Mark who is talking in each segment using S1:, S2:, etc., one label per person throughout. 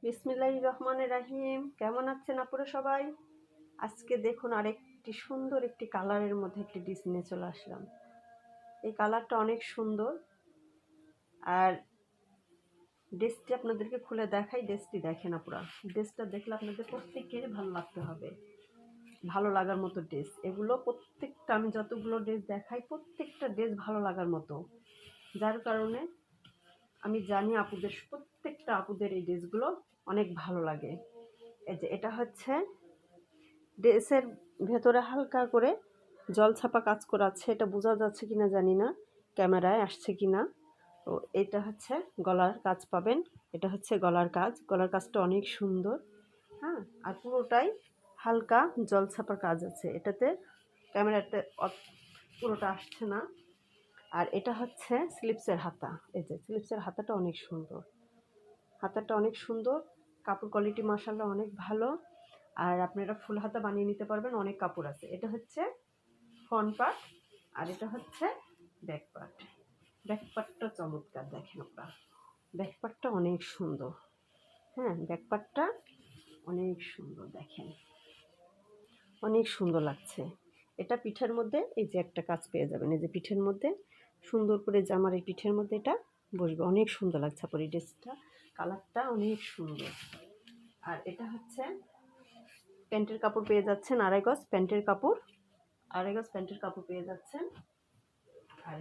S1: বিসমিল্লাহির রহমানির রাহিম। কেমন আছেন আপনারা সবাই? আজকে দেখুন আরেকটি সুন্দর একটি কালারের মধ্যে একটি ড্রেস নিয়ে চলে আসলাম। এই কালারটা অনেক সুন্দর। আর ড্রেসটি আপনাদেরকে খুলে দেখাই। ড্রেসটি দেখেন আপনারা। ড্রেসটা দেখলে আপনাদের প্রত্যেকেরই ভালো লাগতে হবে, ভালো লাগার মতো ড্রেস এগুলো। প্রত্যেকটা আমি যতগুলো ড্রেস দেখাই প্রত্যেকটা ড্রেস ভালো লাগার মতো, যার কারণে আমি জানি প্রত্যেকটা আপুদের এই ড্রেসগুলো অনেক ভালো লাগে। এই যে এটা হচ্ছে ড্রেসের ভেতরে হালকা করে জলছাপা কাজ করা আছে, এটা বোঝা যাচ্ছে কিনা জানি না, ক্যামেরায় আসছে কিনা। তো এটা হচ্ছে গলার কাজ পাবেন। এটা হচ্ছে গলার কাজ। গলার কাজটা অনেক সুন্দর। হ্যাঁ, আর পুরোটাই হালকা জলছাপার কাজ আছে এটাতে। ক্যামেরাতে পুরোটা আসছে না। আর এটা হচ্ছে স্লিপসের হাতা। এই যে স্লিপসের হাতাটা অনেক সুন্দর। হাতাটা অনেক সুন্দর। কাপড় কোয়ালিটি মাশাআল্লাহ অনেক ভালো। আর আপনারা ফুল হাতা বানিয়ে নিতে পারবেন, অনেক কাপড় আছে। এটা হচ্ছে ফ্রন্ট পার্ট আর এটা হচ্ছে ব্যাক পার্ট। ব্যাক পার্টটা চমৎকার, দেখেন আপনারা। ব্যাক পার্টটা অনেক সুন্দর। হ্যাঁ, ব্যাক পার্টটা অনেক সুন্দর, দেখেন অনেক সুন্দর লাগছে। এটা পিঠের মধ্যে এই যে একটা কাজ পেয়ে যাবেন, এই যে পিঠের মধ্যে সুন্দর করে জামার এই পিঠের মধ্যে এটা বসবে, অনেক সুন্দর লাগছে আপনার এই ড্রেসটা। কালারটা অনেক সুন্দর। আর এটা হচ্ছে প্যান্টের কাপড় পেয়ে যাচ্ছেন, আড়াই গজ প্যান্টের কাপড়, আড়াই গজ প্যান্টের কাপড় পেয়ে যাচ্ছেন। আর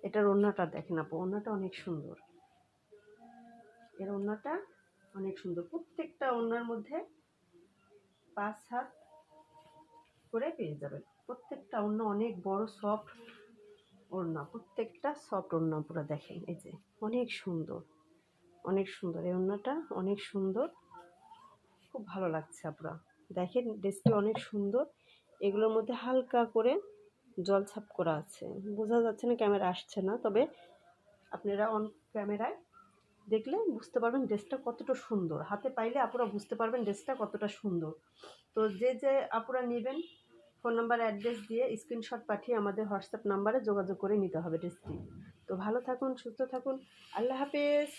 S1: এটার ওড়নাটা দেখেন আপু, ওড়নাটা অনেক সুন্দর। এর ওড়নাটা অনেক সুন্দর। প্রত্যেকটা ওড়নার মধ্যে 5 হাত করে পেয়ে যাবেন। প্রত্যেকটা ওড়না অনেক বড় সফট ওড়না, প্রত্যেকটা সফট ওড়না পুরো দেখেন। এই যে অনেক সুন্দর, অনেক সুন্দর এই ওড়নাটা, অনেক সুন্দর, খুব ভালো লাগছে আপনারা দেখেন। ড্রেসটি অনেক সুন্দর। এগুলোর মধ্যে হালকা করে জলছাপ করা আছে, বোঝা যাচ্ছে না, ক্যামেরা আসছে না, তবে আপনারা অন ক্যামেরায় দেখলে বুঝতে পারবেন ড্রেসটা কতটা সুন্দর। হাতে পাইলে আপুরা বুঝতে পারবেন ড্রেসটা কতটা সুন্দর। তো যে আপুরা নেবেন, ফোন নাম্বার অ্যাড্রেস দিয়ে স্ক্রিনশট পাঠিয়ে আমাদের হোয়াটসঅ্যাপ নাম্বারে যোগাযোগ করে নিতে হবে ড্রেসটি। তো ভালো থাকুন, সুস্থ থাকুন, আল্লাহ হাফেজ।